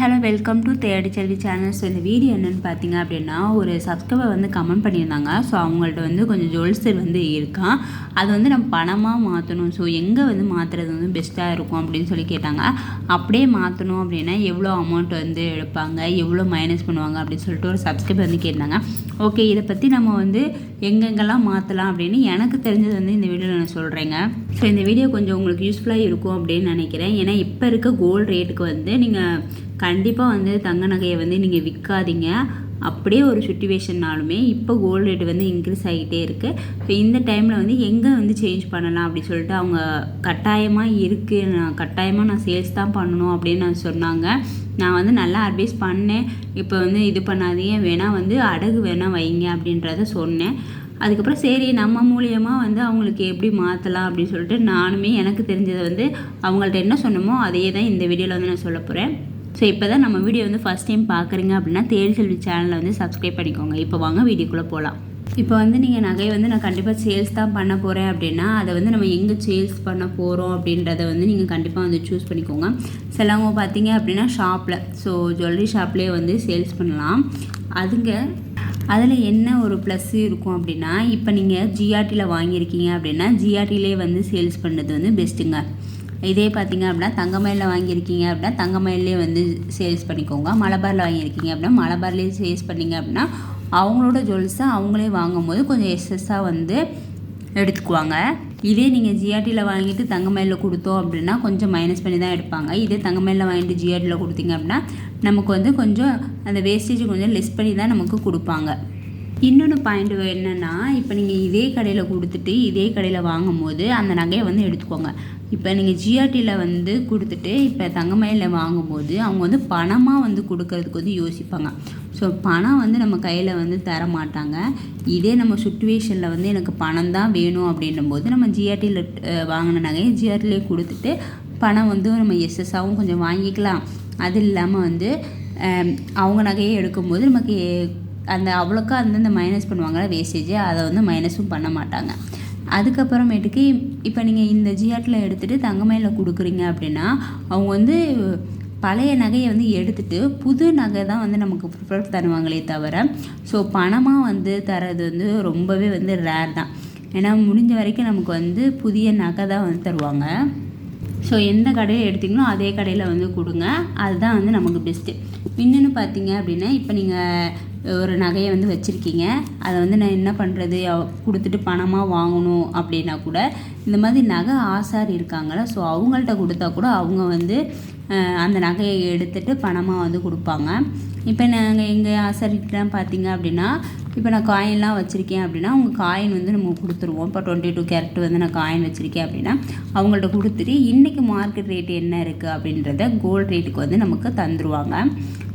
Hello welcome to தேடி செல்வி channel. So இந்த video என்னென்னு பார்த்தீங்க அப்படின்னா, ஒரு சப்ஸ்கிரைபர் வந்து கமெண்ட் பண்ணியிருந்தாங்க. ஸோ அவங்கள்ட்ட வந்து கொஞ்சம் ஜுவல்ஸ் வந்து இருக்கான், அது வந்து நம்ம பணமாக மாற்றணும். ஸோ எங்கே வந்து மாற்றுறது வந்து பெஸ்ட்டாக இருக்கும் அப்படின்னு சொல்லி கேட்டாங்க. அப்படியே மாற்றணும் அப்படின்னா எவ்வளோ அமௌண்ட் வந்து எடுப்பாங்க, எவ்வளோ மைனஸ் பண்ணுவாங்க அப்படின்னு சொல்லிட்டு ஒரு சப்ஸ்கிரைபர் வந்து கேட்டாங்க. ஓகே, இதை பற்றி நம்ம வந்து எங்கெங்கெல்லாம் மாற்றலாம் அப்படின்னு எனக்கு தெரிஞ்சது வந்து இந்த வீடியோவில் நான் சொல்கிறேங்க. ஸோ இந்த வீடியோ கொஞ்சம் உங்களுக்கு யூஸ்ஃபுல்லாக இருக்கும் அப்படின்னு நினைக்கிறேன். ஏன்னா இப்போ இருக்க கோல்டு ரேட்டுக்கு வந்து நீங்கள் கண்டிப்பாக வந்து தங்க நகையை வந்து நீங்கள் விற்காதீங்க. அப்படியே ஒரு சுச்சுவேஷன்னாலுமே இப்போ கோல்டு ரேட் வந்து இன்க்ரீஸ் ஆகிட்டே இருக்குது. ஸோ இந்த டைமில் வந்து எங்கே வந்து சேஞ்ச் பண்ணலாம் அப்படின்னு சொல்லிட்டு அவங்க கட்டாயமாக இருக்குது, நான் சேல்ஸ் தான் பண்ணணும் அப்படின்னு நான் சொன்னாங்க. நான் வந்து நல்லா அட்வைஸ் பண்ணேன். இப்போ வந்து இது பண்ணாதீங்க, வேணால் வந்து அடகு வேணால் வைங்க அப்படின்றத சொன்னேன். அதுக்கப்புறம் சரி நம்ம மூலியமாக வந்து அவங்களுக்கு எப்படி மாற்றலாம் அப்படின்னு சொல்லிட்டு நானுமே எனக்கு தெரிஞ்சதை வந்து அவங்கள்ட்ட என்ன சொன்னமோ அதையே தான் இந்த வீடியோவில் வந்து நான் சொல்ல போகிறேன். ஸோ இப்போ தான் நம்ம வீடியோ வந்து ஃபஸ்ட் டைம் பார்க்குறீங்க அப்படின்னா தேடி செல்வி சேனலை வந்து சப்ஸ்கிரைப் பண்ணிக்கோங்க. இப்போ வாங்க வீடியோக்குள்ளே போகலாம். இப்போ வந்து நீங்கள் நகையை வந்து நான் கண்டிப்பாக சேல்ஸ் தான் பண்ண போகிறேன் அப்படின்னா அதை வந்து நம்ம எங்கே சேல்ஸ் பண்ண போகிறோம் அப்படின்றத வந்து நீங்கள் கண்டிப்பாக வந்து சூஸ் பண்ணிக்கோங்க. சிலவங்க பார்த்தீங்க அப்படின்னா ஷாப்பில், ஸோ ஜுவல்லரி ஷாப்லேயே வந்து சேல்ஸ் பண்ணலாம். அதில் என்ன ஒரு ப்ளஸ் இருக்கும் அப்படின்னா, இப்போ நீங்கள் ஜிஆர்டியில் வாங்கியிருக்கீங்க அப்படின்னா ஜிஆர்டிலே வந்து சேல்ஸ் பண்ணுறது வந்து பெஸ்ட்டுங்க. இதே பார்த்திங்க அப்படின்னா தங்கமயிலில் வாங்கியிருக்கீங்க அப்படின்னா தங்கமயிலே வந்து சேல்ஸ் பண்ணிக்கோங்க. மலபாரில் வாங்கியிருக்கீங்க அப்படின்னா மலபார்லேயே சேல்ஸ் பண்ணிங்க அப்படின்னா அவங்களோட ஜுவல்ஸை அவங்களே வாங்கும்போது கொஞ்சம் எக்ஸஸாக வந்து எடுத்துக்குவாங்க. இதே நீங்கள் ஜிஆர்டியில் வாங்கிட்டு தங்கமயிலில் கொடுத்தோம் அப்படின்னா கொஞ்சம் மைனஸ் பண்ணி தான் எடுப்பாங்க. இதே தங்கமயிலில் வாங்கிட்டு ஜிஆர்டியில் கொடுத்தீங்க அப்படின்னா நமக்கு வந்து கொஞ்சம் அந்த வேஸ்டேஜ் கொஞ்சம் லெஸ் பண்ணி தான் நமக்கு கொடுப்பாங்க. இன்னொன்று பாயிண்ட் என்னென்னா, இப்போ நீங்கள் இதே கடையில் கொடுத்துட்டு இதே கடையில் வாங்கும் போது அந்த நகையை வந்து எடுத்துக்கோங்க. இப்போ நீங்கள் ஜிஆர்டியில் வந்து கொடுத்துட்டு இப்போ தங்கமயிலில் வாங்கும்போது அவங்க வந்து பணமாக வந்து கொடுக்கறதுக்கு வந்து யோசிப்பாங்க. ஸோ பணம் வந்து நம்ம கையில் வந்து தர மாட்டாங்க. இதே நம்ம சுச்சுவேஷனில் வந்து எனக்கு பணம் தான் வேணும் அப்படின்னும்போது நம்ம ஜிஆர்டியில் வாங்கின நகையை ஜிஆர்டிலே கொடுத்துட்டு பணம் வந்து நம்ம எஸ்எஸ்ஸாகவும் கொஞ்சம் வாங்கிக்கலாம். அது இல்லாமல் வந்து அவங்க நகையை எடுக்கும்போது நமக்கு அந்த அவ்வளோக்கா அந்தந்த மைனஸ் பண்ணுவாங்களா வேஸ்டேஜ், அதை வந்து மைனஸும் பண்ண மாட்டாங்க. அதுக்கப்புறமேட்டுக்கு இப்போ நீங்கள் இந்த ஜிஆர்டியில் எடுத்துகிட்டு தங்கமயிலில் கொடுக்குறீங்க அப்படின்னா அவங்க வந்து பழைய நகையை வந்து எடுத்துகிட்டு புது நகை தான் வந்து நமக்கு ப்ரிஃபர் தருவாங்களே தவிர ஸோ பணமாக வந்து தரது வந்து ரொம்பவே வந்து ரேர் தான். ஏன்னா முடிஞ்ச வரைக்கும் நமக்கு வந்து புதிய நகை தான் வந்து தருவாங்க. ஸோ எந்த கடையில் எடுத்திங்களோ அதே கடையில் வந்து கொடுங்க, அதுதான் வந்து நமக்கு பெஸ்ட்டு. இன்னொன்று பார்த்தீங்க அப்படின்னா, இப்போ நீங்கள் ஒரு நகையை வந்து வச்சுருக்கீங்க, அதை வந்து நான் என்ன பண்ணுறது கொடுத்துட்டு பணமாக வாங்கணும் அப்படின்னா கூட இந்த மாதிரி நகை ஆசாரி இருக்காங்களா, ஸோ அவங்கள்ட்ட கொடுத்தா கூட அவங்க வந்து அந்த நகையை எடுத்துகிட்டு பணமாக வந்து கொடுப்பாங்க. இப்போ நாங்கள் எங்கள் ஆசாரிக்கிட்டலாம் பார்த்தீங்க அப்படின்னா, இப்போ நான் காயின்லாம் வச்சுருக்கேன் அப்படின்னா அவங்க காயின் வந்து நம்ம கொடுத்துருவோம். இப்போ 22 கேரட் வந்து நான் காயின் வச்சுருக்கேன் அப்படின்னா அவங்கள்ட்ட கொடுத்துட்டு இன்றைக்கி மார்க்கெட் ரேட் என்ன இருக்குது அப்படின்றத கோல்டு ரேட்டுக்கு வந்து நமக்கு தந்துடுவாங்க.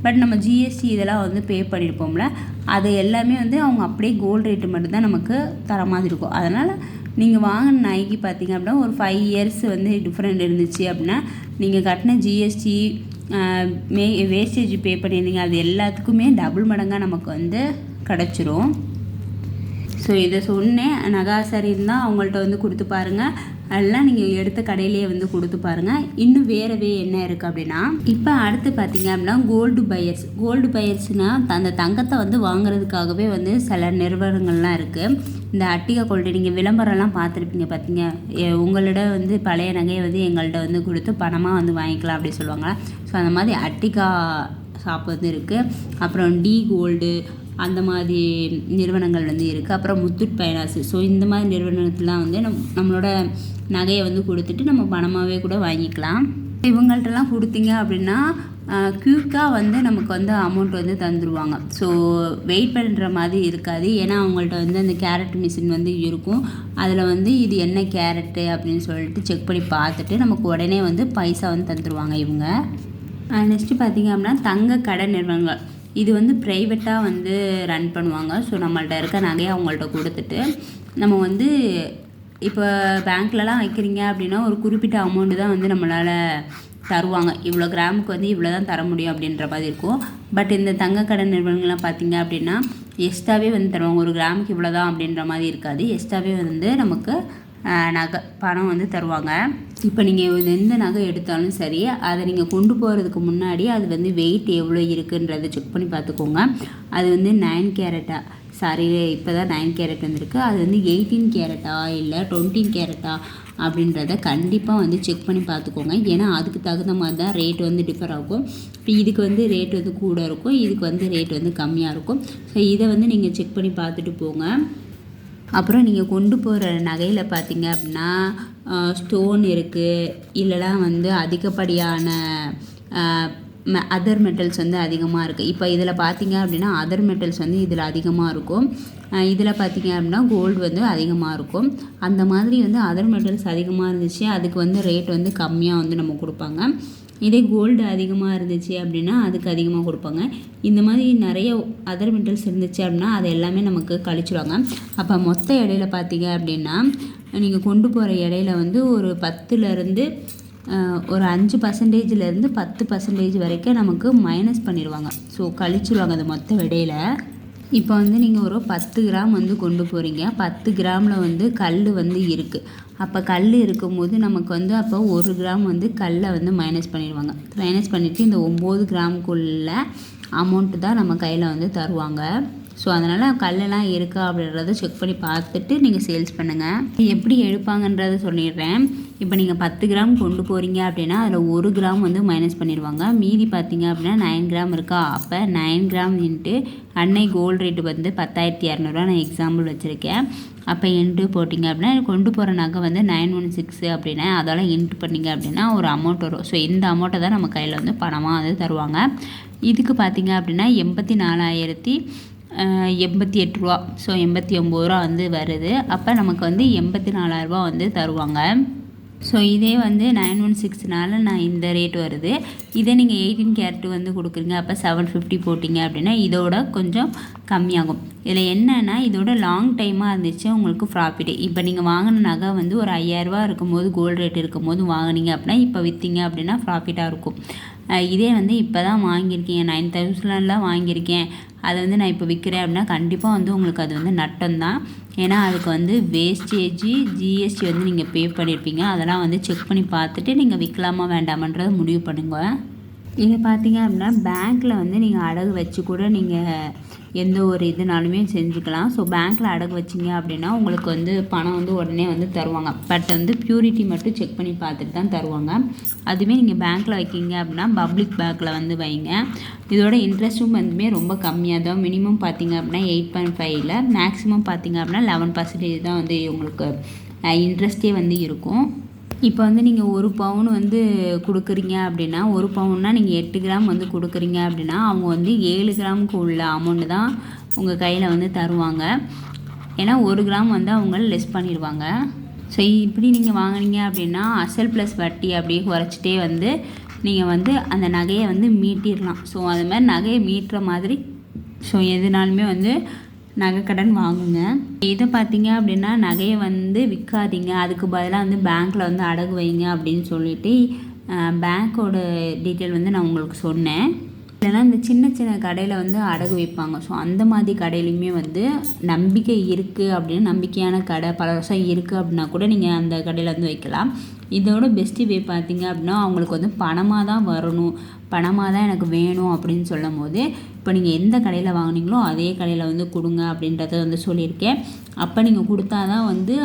பட் நம்ம ஜிஎஸ்டி இதெல்லாம் வந்து பே பண்ணியிருப்போம்ல, அது எல்லாமே வந்து அவங்க அப்படியே கோல்டு ரேட்டு மட்டும்தான் நமக்கு தர மாதிரி இருக்கும். அதனால் நீங்கள் வாங்கின நகைக்கு பார்த்தீங்க அப்படின்னா ஒரு 5 இயர்ஸ் வந்து டிஃப்ரெண்ட் இருந்துச்சு அப்படின்னா நீங்கள் கட்டின ஜிஎஸ்டி வேஸ்டேஜ் பே பண்ணியிருந்தீங்க அது எல்லாத்துக்குமே டபுள் மடங்காக நமக்கு வந்து கிடச்சிரும். ஸோ இதை சொன்னேன், நகாசாரி இருந்தால் அவங்கள்ட்ட வந்து கொடுத்து பாருங்கள், அதெல்லாம் நீங்கள் எடுத்த கடையிலேயே வந்து கொடுத்து பாருங்கள். இன்னும் வேறவே என்ன இருக்குது அப்படின்னா, இப்போ அடுத்து பார்த்தீங்க அப்படின்னா கோல்டு பையர்ஸ்னால் அந்த தங்கத்தை வந்து வாங்குறதுக்காகவே வந்து சில நிறுவனங்கள்லாம் இருக்குது. இந்த அட்டிகா கோல்டு நீங்கள் விளம்பரம்லாம் பார்த்துருப்பீங்க, பார்த்தீங்க உங்களிடம் வந்து பழைய நகையை வந்து எங்கள்கிட்ட வந்து கொடுத்து பணமாக வந்து வாங்கிக்கலாம் அப்படி சொல்லுவாங்களா. ஸோ அந்த மாதிரி அட்டிகா ஷாப் வந்து இருக்குது. அப்புறம் டி கோல்டு அந்த மாதிரி நிறுவனங்கள் வந்து இருக்குது. அப்புறம் முத்தூட் ஃபைனான்ஸ். ஸோ இந்த மாதிரி நிறுவனத்துலாம் வந்து நம்மளோட நகையை வந்து கொடுத்துட்டு நம்ம பணமாகவே கூட வாங்கிக்கலாம். இவங்கள்ட்டலாம் கொடுத்தீங்க அப்படின்னா குயிக்காக வந்து நமக்கு வந்து அமௌண்ட் வந்து தந்துடுவாங்க. ஸோ வெயிட் பண்ணுற மாதிரி இருக்காது. ஏன்னா அவங்கள்ட்ட வந்து அந்த கேரட் மிஷின் வந்து இருக்கும். அதில் வந்து இது என்ன கேரட்டு அப்படின்னு சொல்லிட்டு செக் பண்ணி பார்த்துட்டு நமக்கு உடனே வந்து பைசா வந்து தந்துடுவாங்க இவங்க. நெக்ஸ்ட்டு பார்த்திங்க அப்படின்னா தங்க கடை நிறுவனங்கள், இது வந்து ப்ரைவேட்டாக வந்து ரன் பண்ணுவாங்க. ஸோ நம்மள்ட்ட இருக்க நகையை அவங்கள்ட்ட கொடுத்துட்டு நம்ம வந்து இப்போ பேங்க்லலாம் வைக்கிறீங்க அப்படின்னா ஒரு குறிப்பிட்ட அமௌண்ட்டு தான் வந்து நம்மளால் தருவாங்க. இவ்வளோ கிராமுக்கு வந்து இவ்வளோ தான் தர முடியும் அப்படின்ற மாதிரி இருக்கும். பட் இந்த தங்கக்கடை நிறுவனங்கள்லாம் பார்த்திங்க அப்படின்னா எக்ஸ்ட்ராவே வந்து தருவாங்க. ஒரு கிராமுக்கு இவ்வளோ தான் அப்படின்ற மாதிரி இருக்காது, எக்ஸ்ட்ராவே வந்து நமக்கு நகை பணம் வந்து தருவாங்க. இப்போ நீங்கள் எந்த நகை எடுத்தாலும் சரி, அதை நீங்கள் கொண்டு போகிறதுக்கு முன்னாடி அது வந்து வெயிட் எவ்வளோ இருக்குன்றதை செக் பண்ணி பார்த்துக்கோங்க. அது வந்து 9 கேரட்டா, சாரி இப்போ தான் 9 கேரட் வந்திருக்கு, அது வந்து 18 கேரட்டா இல்லை 20 கேரட்டா அப்படின்றத கண்டிப்பாக வந்து செக் பண்ணி பார்த்துக்கோங்க. ஏன்னா அதுக்கு தகுந்த மாதிரி தான் ரேட் வந்து டிஃபர் ஆகும். இப்போ இதுக்கு வந்து ரேட் வந்து கூட இருக்கும், இதுக்கு வந்து ரேட் வந்து கம்மியாக இருக்கும். ஸோ இதை வந்து நீங்கள் செக் பண்ணி பார்த்துட்டு போங்க. அப்புறம் நீங்கள் கொண்டு போகிற நகையில் பார்த்தீங்க அப்படின்னா ஸ்டோன் இருக்குது, இல்லைனா வந்து அதிகப்படியான அதர் மெட்டல்ஸ் வந்து அதிகமாக இருக்குது. இப்போ இதில் பார்த்தீங்க அப்படின்னா அதர் மெட்டல்ஸ் வந்து இதில் அதிகமாக இருக்கும், இதில் பார்த்தீங்க அப்படின்னா கோல்டு வந்து அதிகமாக இருக்கும். அந்த மாதிரி வந்து அதர் மெட்டல்ஸ் அதிகமாக இருந்துச்சு, அதுக்கு வந்து ரேட் வந்து கம்மியாக வந்து நம்ம கொடுப்பாங்க. இதே கோல்டு அதிகமாக இருந்துச்சு அப்படின்னா அதுக்கு அதிகமாக கொடுப்பாங்க. இந்த மாதிரி நிறைய அதர் மெட்டல்ஸ் இருந்துச்சு அப்படின்னா அது எல்லாமே நமக்கு கழிச்சிடுவாங்க. அப்போ மொத்த இடையில பார்த்தீங்க அப்படின்னா நீங்கள் கொண்டு போகிற இடையில வந்து ஒரு 10லேருந்து ஒரு 5%லேருந்து 10% வரைக்கும் நமக்கு மைனஸ் பண்ணிடுவாங்க. ஸோ கழிச்சிடுவாங்க அந்த மொத்த விடையில். இப்போ வந்து நீங்கள் ஒரு 10 கிராம் வந்து கொண்டு போகிறீங்க, 10 கிராமில் வந்து கல் வந்து இருக்குது. அப்போ கல் இருக்கும்போது நமக்கு வந்து அப்போ 1 கிராம் வந்து கல்லை வந்து மைனஸ் பண்ணிடுவாங்க. மைனஸ் பண்ணிவிட்டு இந்த 9 கிராமுக்குள்ள அமௌண்ட்டு தான் நம்ம கையில் வந்து தருவாங்க. ஸோ அதனால் கல்லெல்லாம் இருக்கா அப்படின்றத செக் பண்ணி பார்த்துட்டு நீங்கள் சேல்ஸ் பண்ணுங்கள். எப்படி எடுப்பாங்கன்றதை சொல்லிடுறேன். இப்போ நீங்கள் 10 கிராம் கொண்டு போகிறீங்க அப்படின்னா அதில் 1 கிராம் வந்து மைனஸ் பண்ணிடுவாங்க. மீதி பார்த்தீங்க அப்படின்னா 9 கிராம் இருக்கா, அப்போ 9 கிராம் இன்ட்டு அன்னை கோல்டு ரேட்டு வந்து 10,200 நான் எக்ஸாம்பிள் வச்சுருக்கேன். அப்போ இன்ட்டு போட்டிங்க அப்படின்னா கொண்டு போகிற நகை வந்து 916 அப்படின்னா அதோட இன்ட்டு பண்ணிங்க அப்படின்னா ஒரு அமௌண்ட் வரும். ஸோ இந்த அமௌண்ட்டை தான் நம்ம கையில் வந்து பணமாக வந்து தருவாங்க. இதுக்கு பார்த்தீங்க அப்படின்னா 84,088 ரூபா, ஸோ 89 ரூபா வந்து வருது. அப்போ நமக்கு வந்து 84,000 வந்து தருவாங்க. ஸோ இதே வந்து 916னால நான் இந்த ரேட் வருது. இதே நீங்கள் 18 கேரட் வந்து கொடுக்குறீங்க, அப்போ 750 போட்டிங்க அப்படின்னா இதோட கொஞ்சம் கம்மியாகும். இதில் என்னென்னா இதோட லாங் டைமாக இருந்துச்சு உங்களுக்கு ப்ராஃபிட். இப்போ நீங்கள் வாங்கின நகை வந்து ஒரு 5,000 இருக்கும்போது கோல்டு ரேட் இருக்கும்போது வாங்கினீங்க அப்படின்னா இப்போ விற்றீங்க அப்படின்னா ப்ராஃபிட்டாக இருக்கும். இதே வந்து இப்போ தான் வாங்கியிருக்கீங்க, 9,000லாம் வாங்கியிருக்கேன், அதை வந்து நான் இப்போ விற்கிறேன் அப்படின்னா கண்டிப்பாக வந்து உங்களுக்கு அது வந்து நட்டம்தான். ஏன்னா அதுக்கு வந்து வேஸ்டேஜி ஜிஎஸ்டி வந்து நீங்கள் பே பண்ணியிருப்பீங்க. அதெல்லாம் வந்து செக் பண்ணி பார்த்துட்டு நீங்கள் விற்கலாமா வேண்டாமன்றதை முடிவு பண்ணுங்கள். இதை பார்த்தீங்க அப்படின்னா பேங்க்கில் வந்து நீங்கள் அடகு வச்சு கூட நீங்கள் எந்த ஒரு இதுனாலுமே செஞ்சுக்கலாம். ஸோ பேங்க்கில் அடகு வச்சிங்க அப்படின்னா உங்களுக்கு வந்து பணம் வந்து உடனே வந்து தருவாங்க. பட் வந்து ப்யூரிட்டி மட்டும் செக் பண்ணி பார்த்துட்டு தான் தருவாங்க. அதுவே நீங்கள் பேங்க்கில் வைக்கிங்க அப்படின்னா பப்ளிக் பேங்க்கில் வந்து வைங்க. இதோட இன்ட்ரெஸ்ட்டும் வந்துமே ரொம்ப கம்மியாக தான். மினிமம் பார்த்தீங்க அப்படின்னா 8.5ல் மேக்ஸிமம் பார்த்தீங்க அப்படின்னா 11% தான் வந்து உங்களுக்கு இன்ட்ரெஸ்ட்டே வந்து இருக்கும். இப்போ வந்து நீங்கள் 1 பவுன் வந்து கொடுக்குறீங்க அப்படின்னா 1 பவுன்னா நீங்கள் 8 கிராம் வந்து கொடுக்குறீங்க அப்படின்னா அவங்க வந்து 7 கிராமுக்கு உள்ள அமௌண்ட்டு தான் உங்கள் கையில் வந்து தருவாங்க. ஏன்னா 1 கிராம் வந்து அவங்க லெஸ் பண்ணிடுவாங்க. ஸோ இப்படி நீங்கள் வாங்கினீங்க அப்படின்னா அசல் ப்ளஸ் வட்டி அப்படியே குறைச்சிட்டே வந்து நீங்கள் வந்து அந்த நகையை வந்து மீட்டிடலாம். ஸோ அது மாதிரி நகையை மீட்டுற மாதிரி ஸோ எதுனாலுமே வந்து நகை கடன் வாங்குங்க. இதை பார்த்தீங்க அப்படின்னா நகையை வந்து விற்காதீங்க, அதுக்கு பதிலாக வந்து பேங்க்கில் வந்து அடகு வைங்க அப்படின்னு சொல்லிட்டு பேங்க்கோட டீட்டெயில் வந்து நான் உங்களுக்கு சொன்னேன். இல்லைனா இந்த சின்ன சின்ன கடையில் வந்து அடகு வைப்பாங்க. ஸோ அந்த மாதிரி கடையிலையுமே வந்து நம்பிக்கை இருக்குது அப்படின்னு, நம்பிக்கையான கடை பல வருஷம் இருக்குது அப்படின்னா கூட நீங்கள் அந்த கடையில் வந்து வைக்கலாம். இதோட பெஸ்ட்டு வே பார்த்தீங்க அப்படின்னா அவங்களுக்கு வந்து பணமாக தான் வரணும், பணமாக தான் எனக்கு வேணும் அப்படின்னு சொல்லும் போது இப்போ நீங்கள் எந்த கடையில் வாங்கினீங்களோ அதே கடையில் வந்து கொடுங்க அப்படின்றத வந்து சொல்லியிருக்கேன். அப்போ நீங்கள் கொடுத்தா தான் வந்து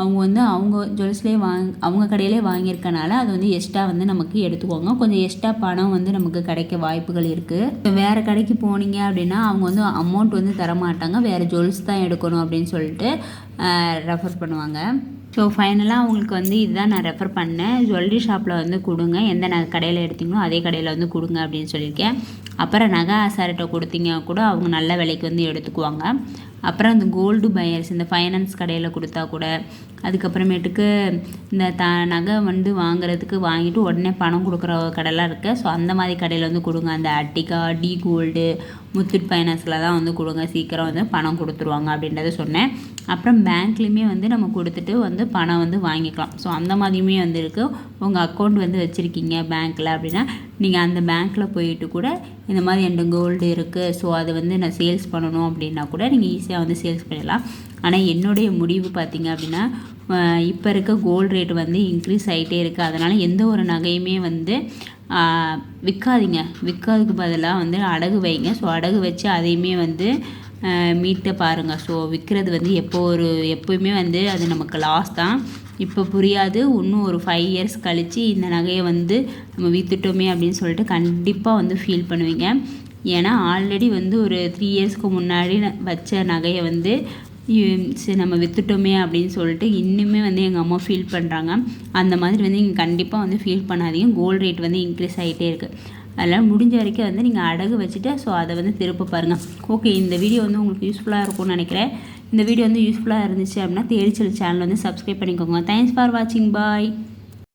அவங்க வந்து அவங்க ஜுவல்ஸ்லேயே அவங்க கடையிலே வாங்கியிருக்கனால அது வந்து எக்ஸ்ட்ரா வந்து நமக்கு எடுத்துக்குவாங்க. கொஞ்சம் எக்ஸ்ட்ரா பணம் வந்து நமக்கு கிடைக்க வாய்ப்புகள் இருக்குது. இப்போ வேறு கடைக்கு போனீங்க அப்படின்னா அவங்க வந்து அமௌண்ட் வந்து தரமாட்டாங்க, வேறு ஜுவல்ஸ் தான் எடுக்கணும் அப்படின்னு சொல்லிட்டு ரெஃபர் பண்ணுவாங்க. ஸோ ஃபைனலாக அவங்களுக்கு வந்து இதுதான் நான் ரெஃபர் பண்ணேன். ஜுவல்லரி ஷாப்பில் வந்து கொடுங்க, எந்த நகை கடையில் எடுத்தீங்களோ அதே கடையில் வந்து கொடுங்க அப்படின்னு சொல்லியிருக்கேன். அப்புறம் நகை ஆசாரிட்ட கொடுத்தீங்க கூட அவங்க நல்ல விலைக்கு வந்து எடுத்துக்குவாங்க. அப்புறம் அந்த கோல்டு பையர்ஸ் இந்த ஃபைனான்ஸ் கடையில் கொடுத்தா கூட, அதுக்கப்புறமேட்டுக்கு இந்த நகை வந்து வாங்குறதுக்கு வாங்கிட்டு உடனே பணம் கொடுக்குற கடைலாம் இருக்குது. ஸோ அந்த மாதிரி கடையில் வந்து கொடுங்க. அந்த அட்டிகா, டி கோல்டு, முத்தூட் ஃபைனான்ஸில் தான் வந்து கொடுங்க, சீக்கிரம் வந்து பணம் கொடுத்துருவாங்க அப்படின்றத சொன்னேன். அப்புறம் பேங்க்லேயுமே வந்து நம்ம கொடுத்துட்டு வந்து பணம் வந்து வாங்கிக்கலாம். ஸோ அந்த மாதிரியுமே வந்து இருக்குது. உங்கள் அக்கௌண்ட் வந்து வச்சுருக்கீங்க பேங்க்கில் அப்படின்னா நீங்கள் அந்த பேங்க்கில் போயிட்டு கூட இந்த மாதிரி என்கிட்ட கோல்டு இருக்குது, ஸோ அதை வந்து நான் சேல்ஸ் பண்ணணும் அப்படின்னா கூட நீங்கள் ஈஸியாக வந்து சேல்ஸ் பண்ணிடலாம். ஆனால் என்னுடைய முடிவு பார்த்திங்க அப்படின்னா, இப்போ இருக்க கோல்டு ரேட் வந்து இன்க்ரீஸ் ஆகிட்டே இருக்குது. அதனால் எந்த ஒரு நகையுமே வந்து விற்காதீங்க. விற்காதுக்கு பதிலாக வந்து அடகு வைங்க. ஸோ அடகு வச்சு அதையுமே வந்து மீட்ட பாருங்கள். ஸோ விற்கிறது வந்து எப்போயுமே வந்து அது நமக்கு லாஸ் தான். இப்போ புரியாது, இன்னும் ஒரு 5 இயர்ஸ் கழித்து இந்த நகையை வந்து நம்ம விற்றுட்டோமே அப்படின்னு சொல்லிட்டு கண்டிப்பாக வந்து ஃபீல் பண்ணுவீங்க. ஏன்னா ஆல்ரெடி வந்து ஒரு 3 இயர்ஸ்க்கு முன்னாடி வச்ச நகையை வந்து சரி நம்ம விற்றுட்டோமே அப்படின்னு சொல்லிட்டு இன்னுமே வந்து எங்கள் அம்மா ஃபீல் பண்ணுறாங்க. அந்த மாதிரி வந்து நீங்கள் கண்டிப்பாக வந்து ஃபீல் பண்ணாதீங்க. கோல்டு ரேட் வந்து இன்க்ரீஸ் ஆகிட்டே இருக்குது. அதனால் முடிஞ்ச வரைக்கும் வந்து நீங்கள் அடகு வச்சுட்டு ஸோ அதை வந்து திருப்ப பாருங்கள். ஓகே, இந்த வீடியோ வந்து உங்களுக்கு யூஸ்ஃபுல்லாக இருக்கும்னு நினைக்கிறேன். இந்த வீடியோ வந்து யூஸ்ஃபுல்லாக இருந்துச்சு அப்படின்னா தேடிச்சல் சேனல் வந்து சப்ஸ்கிரைப் பண்ணிக்கோங்க. தேங்க்ஸ் ஃபார் வாட்சிங். பாய்.